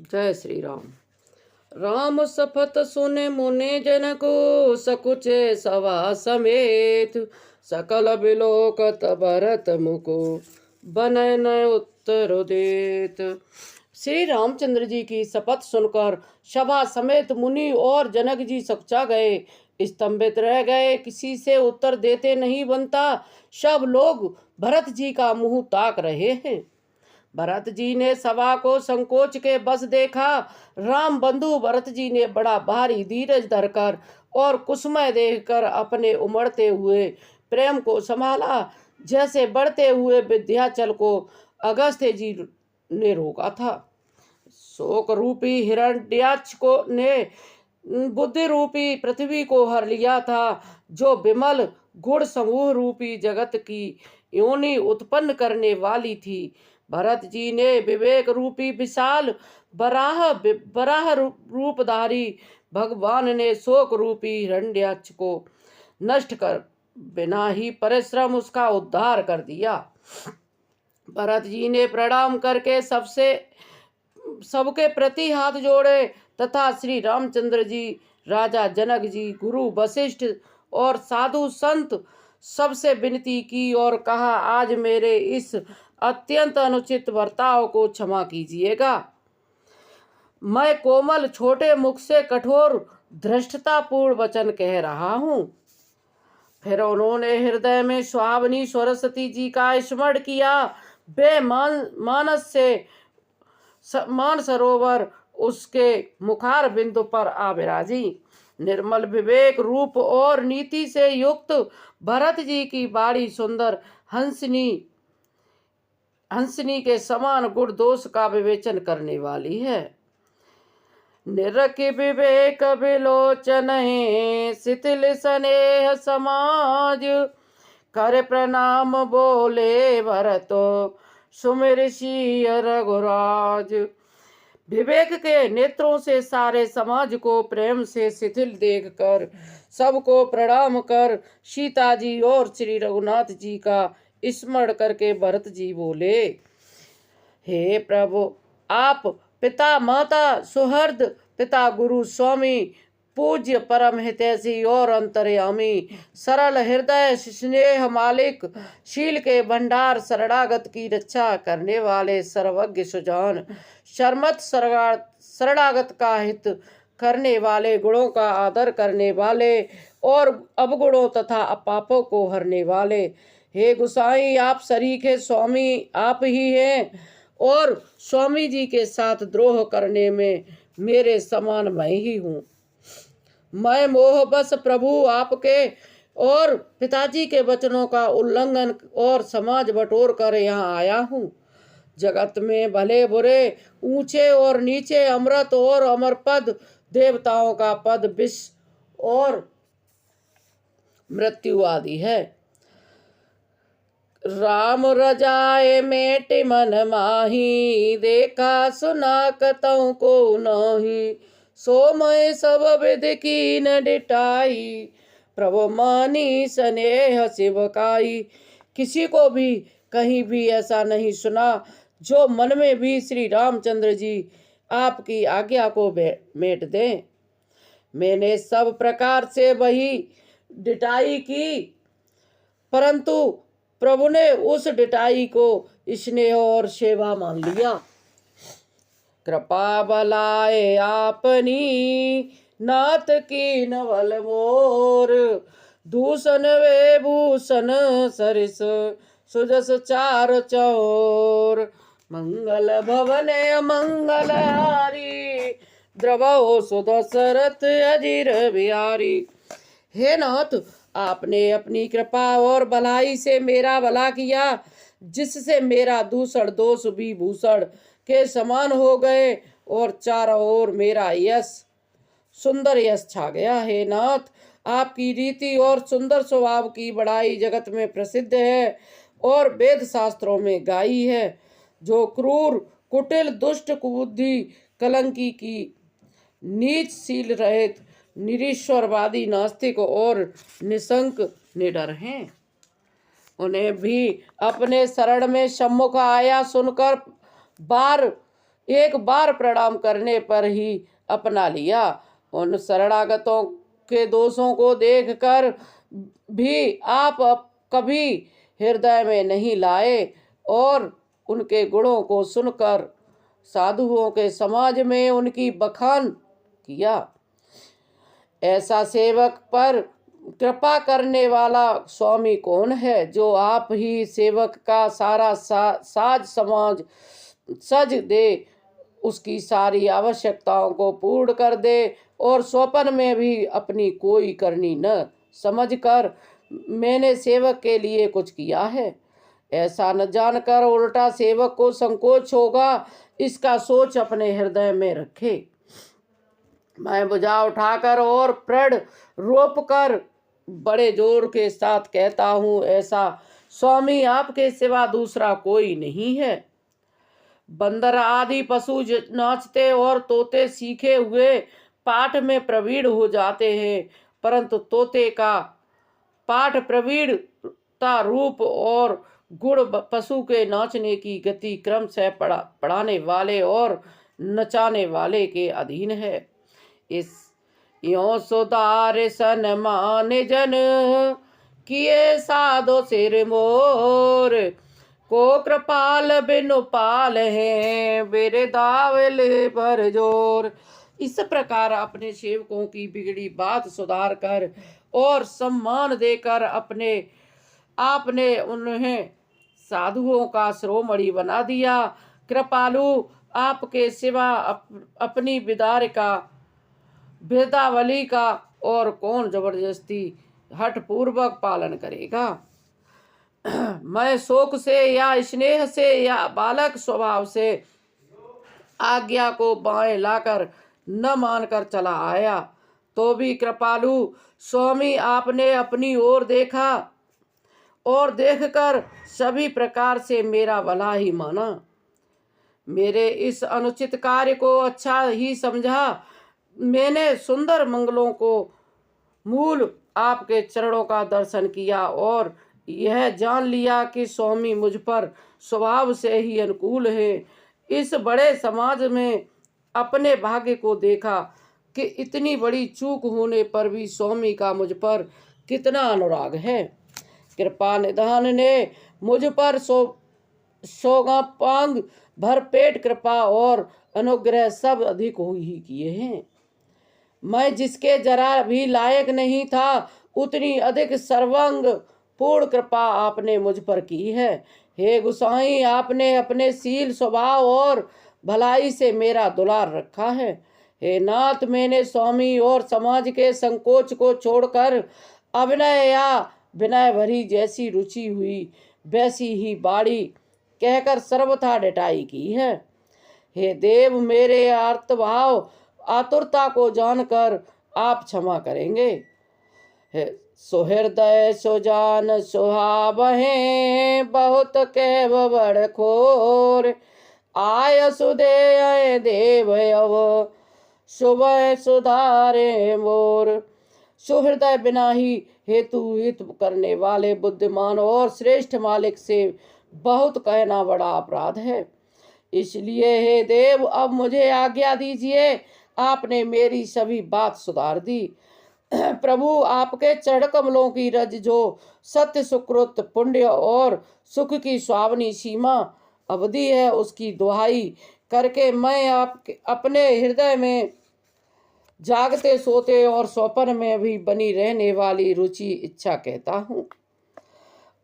जय श्री राम। राम सपथ सुने मुनि जन को, सकुचे सवा समेत। सकल बिलोकत भरत मुको, बनय न उत्तर देत। श्री रामचंद्र जी की शपथ सुनकर सभा समेत मुनि और जनक जी सकुचा गए, स्तंभित रह गए। किसी से उत्तर देते नहीं बनता। सब लोग भरत जी का मुंह ताक रहे हैं। भरत जी ने सभा को संकोच के बस देखा। राम बंधु भरत जी ने बड़ा भारी धीरज धरकर और कुसुमय देखकर अपने उमड़ते हुए प्रेम को संभाला, जैसे बढ़ते हुए विंध्याचल को अगस्त्य जी ने रोका था। शोक रूपी हिरण्याक्ष को ने बुद्धि रूपी पृथ्वी को हर लिया था, जो विमल गुण समूह रूपी जगत की योनि उत्पन्न करने वाली थी। भरत जी ने विवेक रूपी विशाल बराह रूपधारी भगवान ने शोक रूपी हिरण्याक्ष को नष्ट कर बिना ही परिश्रम उसका उद्धार कर दिया। भरत जी ने प्रणाम करके सबके प्रति हाथ जोड़े तथा श्री रामचंद्र जी, राजा जनक जी, गुरु वशिष्ठ और साधु संत सबसे विनती की और कहा, आज मेरे इस अत्यंत अनुचित बर्ताव को क्षमा कीजिएगा। मैं कोमल छोटे मुख से कठोर धृष्टतापूर्ण वचन कह रहा हूँ। फिर उन्होंने हृदय में स्वामिनी सरस्वती जी का स्मरण किया। वे मान सरोवर उसके मुखार बिंदु पर आ विराजी। निर्मल विवेक रूप और नीति से युक्त भरत जी की बाड़ी सुंदर हंसनी के समान गुण दोष का विवेचन करने वाली है। निरखि विवेक विलोचन शिथिल स्नेह समाज, कर प्रणाम बोले भरतो सुमिर सिय रघुराज। विवेक के नेत्रों से सारे समाज को प्रेम से शिथिल देखकर सबको प्रणाम कर सीता जी और श्री रघुनाथ जी का स्मरण करके भरत जी बोले, हे प्रभु, आप पिता माता सुहृद, पिता गुरु स्वामी, पूज्य परम हितैषी और अंतर्यामी, सरल हृदय स्नेह मालिक, शील के भंडार, शरणागत की रक्षा करने वाले, सर्वज्ञ सुजान, शर्मत शरणागत का हित करने वाले, गुणों का आदर करने वाले और अवगुणों तथा अपापों को हरने वाले, हे गुसाई, आप सरीखे स्वामी आप ही हैं और स्वामी जी के साथ द्रोह करने में मेरे समान मैं ही हूँ। मैं मोहबस प्रभु आपके और पिताजी के वचनों का उल्लंघन और समाज बटोर कर यहाँ आया हूँ। जगत में भले बुरे, ऊंचे और नीचे, अमृत और अमर पद, देवताओं का पद, विष और मृत्यु आदि है। राम रजाए मेट मन माही, देखा सुना कतौ को नाही, सो मैं सब विध की न डिटाई, प्रभु मानी स्नेह शिवकाई। किसी को भी कहीं भी ऐसा नहीं सुना जो मन में भी श्री रामचंद्र जी आपकी आज्ञा को मेट दें। मैंने सब प्रकार से वही डिटाई की, परंतु प्रभु ने उस डिटाई को स्नेह और सेवा मान लिया। कृपा बलाए आपनी, नाथ की नवल मोर, दूषण वे भूषण सरिस, सुजस चार चौर, मंगल भवने मंगल हारी, द्रवो सुदशरथ अजीर बिहारी। हे नाथ, आपने अपनी कृपा और भलाई से मेरा भला किया, जिससे मेरा दूषण दोष भी भूषण के समान हो गए और चारों ओर मेरा यश सुंदर यश छा गया। हे नाथ, आपकी रीति और सुंदर स्वभाव की बड़ाई जगत में प्रसिद्ध है और वेद शास्त्रों में गाई है। जो क्रूर, कुटिल, दुष्ट, कुबुद्धि, कलंकी की, नीचशील रहित, निरीश्वरवादी, नास्तिक और निशंक निडर हैं, उन्हें भी अपने शरण में सम्मुख आया सुनकर बार एक बार प्रणाम करने पर ही अपना लिया। उन शरणागतों के दोषों को देखकर भी आप कभी हृदय में नहीं लाए और उनके गुणों को सुनकर साधुओं के समाज में उनकी बखान किया। ऐसा सेवक पर कृपा करने वाला स्वामी कौन है, जो आप ही सेवक का सारा साज समाज सज दे, उसकी सारी आवश्यकताओं को पूर्ण कर दे और स्वप्न में भी अपनी कोई करनी न समझकर मैंने सेवक के लिए कुछ किया है, ऐसा न जानकर उल्टा सेवक को संकोच होगा, इसका सोच अपने हृदय में रखे। मैं भुजा उठाकर और प्रण रोप कर बड़े जोर के साथ कहता हूँ, ऐसा स्वामी आपके सिवा दूसरा कोई नहीं है। बंदर आदि पशु नाचते और तोते सीखे हुए पाठ में प्रवीण हो जाते हैं, परंतु तोते का पाठ प्रवीणता रूप और गुण पशु के नाचने की गति क्रम से पढ़ाने वाले और नचाने वाले के अधीन है। इस यो सुधार सनमान जन किए साधो सिर मोर, को कृपाल बिनु पाल है मेरे दावल पर जोर। इस प्रकार अपने सेवकों की बिगड़ी बात सुधार कर और सम्मान देकर आपने उन्हें साधुओं का शिरोमणि बना दिया। कृपालु आपके सिवा अपनी वृद्धावली का और कौन जबरदस्ती हठ पूर्वक पालन करेगा। मैं शोक से या स्नेह से या बालक स्वभाव से आज्ञा को बाएं लाकर न मानकर चला आया, तो भी कृपालु स्वामी आपने अपनी ओर देखा और देखकर सभी प्रकार से मेरा भला ही माना। मेरे इस अनुचित कार्य को अच्छा ही समझा। मैंने सुंदर मंगलों को मूल आपके चरणों का दर्शन किया और यह जान लिया कि स्वामी मुझ पर स्वभाव से ही अनुकूल है। इस बड़े समाज में अपने भाग्य को देखा कि इतनी बड़ी चूक होने पर भी स्वामी का मुझ पर कितना अनुराग है। कृपा निधान ने मुझ पर सोगापांग भरपेट कृपा और अनुग्रह सब अधिक ही किए हैं। मैं जिसके जरा भी लायक नहीं था, उतनी अधिक सर्वांग पूर्ण कृपा आपने मुझ पर की है। हे गुसाई, आपने अपने शील स्वभाव और भलाई से मेरा दुलार रखा है। हे नाथ, मैंने स्वामी और समाज के संकोच को छोड़कर अभिनय या विनय भरी जैसी रुचि हुई वैसी ही बाड़ी कहकर सर्वथा डटाई की है। हे देव, मेरे आर्तभाव आतुरता को जानकर आप क्षमा करेंगे। सुहृदय सुजान सुहावहे बहुत कैव बड़ खोर, आय सुदे देव अव सुबह सुधारे मोर। सुहृदय बिना ही हेतु हित करने वाले बुद्धिमान और श्रेष्ठ मालिक से बहुत कहना बड़ा अपराध है। इसलिए हे देव, अब मुझे आज्ञा दीजिए। आपने मेरी सभी बात सुधार दी। प्रभु, आपके चरण कमलों की रज जो सत्य सुकृत पुण्य और सुख की स्वावनी सीमा अवधि है, उसकी दुहाई करके मैं अपने हृदय में जागते सोते और स्वप्न में भी बनी रहने वाली रुचि इच्छा कहता हूँ।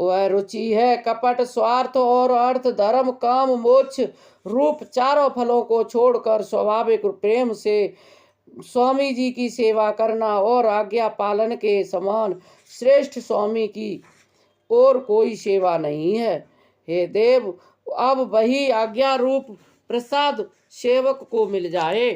वह रुचि है कपट, स्वार्थ और अर्थ, धर्म, काम, मोक्ष रूप चारों फलों को छोड़कर स्वाभाविक प्रेम से स्वामी जी की सेवा करना और आज्ञा पालन के समान श्रेष्ठ स्वामी की और कोई सेवा नहीं है। हे देव, अब वही आज्ञा रूप प्रसाद सेवक को मिल जाए।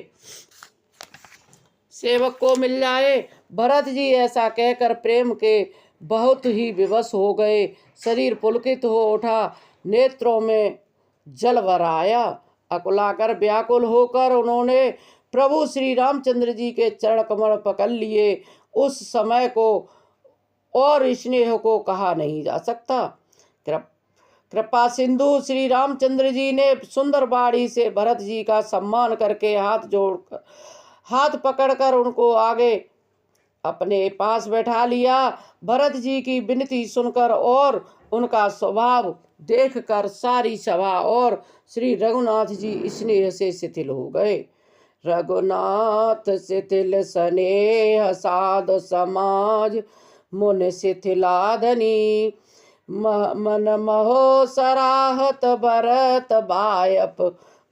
भरत जी ऐसा कहकर प्रेम के बहुत ही विवश हो गए। शरीर पुलकित हो उठा, नेत्रों में जल भर आया। अकुलाकर व्याकुल होकर उन्होंने प्रभु श्री रामचंद्र जी के चरण कमल पकड़ लिए। उस समय को और स्नेह को कहा नहीं जा सकता। कृपा सिंधु श्री रामचंद्र जी ने सुंदर बाणी से भरत जी का सम्मान करके हाथ पकड़कर उनको आगे अपने पास बैठा लिया। भरत जी की विनती सुनकर और उनका स्वभाव देखकर सारी सभा और श्री रघुनाथ जी स्नेह से शिथिल हो गए। रघुनाथ शिथिल स्नेह साधु समाज मुन शिथिलाधनी मन महो सराहत भरत बायप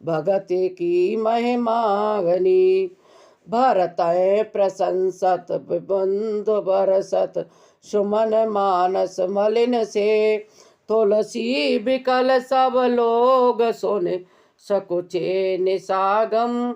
भगत की महिमा घनी भरत प्रशंसत बंधु बरसत सुमन मानस मलिन से तुलसी बिकल सब लोग सुन सकुचे निसागम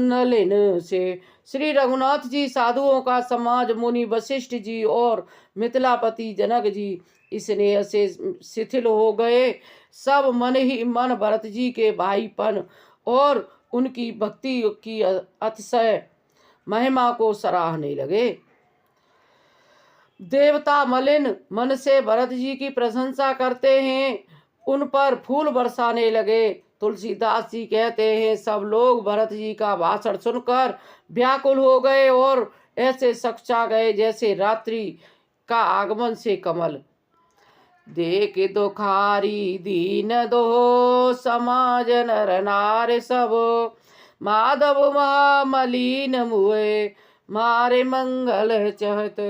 नलिन से। श्री रघुनाथ जी साधुओं का समाज मुनि वशिष्ठ जी और मिथिलापति जनक जी स्नेह से शिथिल हो गए। सब मन ही मन भरत जी के भाईपन और उनकी भक्ति की अतिशय महिमा को सराहने लगे। देवता मलिन मन से भरत जी की प्रशंसा करते हैं, उन पर फूल बरसाने लगे। तुलसीदास जी कहते हैं, सब लोग भरत जी का भाषण सुनकर व्याकुल हो गए और ऐसे सकुचा गए जैसे रात्रि का आगमन से कमल। देख दुखारी दीन दो समाज नर नार सब माधव महामलीन मुए मारे मंगल चहत।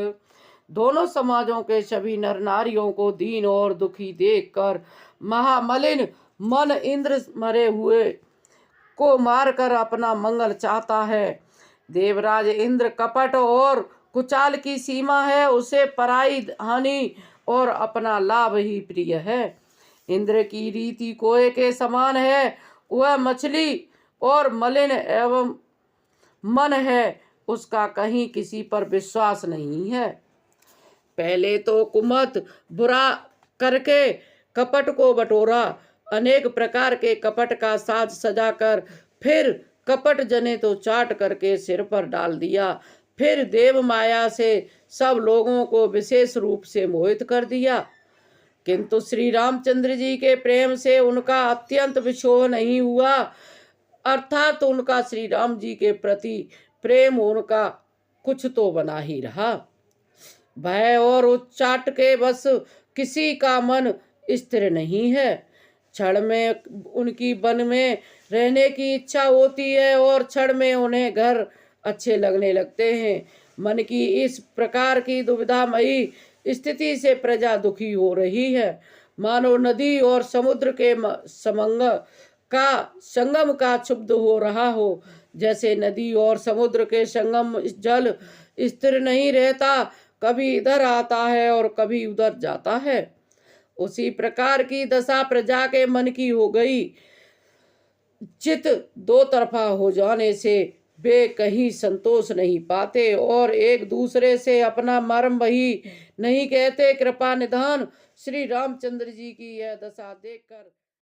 दोनों समाजों के सभी नर नारियों को दीन और दुखी देखकर महामलिन मन इंद्र मरे हुए को मारकर अपना मंगल चाहता है। देवराज इंद्र कपट और कुचाल की सीमा है, उसे पराई हानि और अपना लाभ ही प्रिय है। इंद्र की रीति कोए के समान है, वह मछली और मलिन एवं मन है, उसका कहीं किसी पर विश्वास नहीं है। पहले तो कुमत बुरा करके कपट को बटोरा, अनेक प्रकार के कपट का साज सजाकर फिर कपट जने तो चाट करके सिर पर डाल दिया। फिर देव माया से सब लोगों को विशेष रूप से मोहित कर दिया, किंतु श्री रामचंद्र जी के प्रेम से उनका अत्यंत विछोह नहीं हुआ, अर्थात उनका श्री राम जी के प्रति प्रेम उनका कुछ तो बना ही रहा। भय और उच्चाट के बस किसी का मन स्थिर नहीं है। क्षण में उनकी वन में रहने की इच्छा होती है और क्षण में उन्हें घर अच्छे लगने लगते हैं। मन की इस प्रकार की दुविधामयी स्थिति से प्रजा दुखी हो रही है, मानो नदी और समुद्र के संगम का क्षुब्ध हो रहा हो। जैसे नदी और समुद्र के संगम जल स्थिर नहीं रहता, कभी इधर आता है और कभी उधर जाता है, उसी प्रकार की दशा प्रजा के मन की हो गई। चित दो तरफा हो जाने से वे कहीं संतोष नहीं पाते और एक दूसरे से अपना मर्म वही नहीं कहते। कृपा निधान श्री रामचंद्र जी की यह दशा देखकर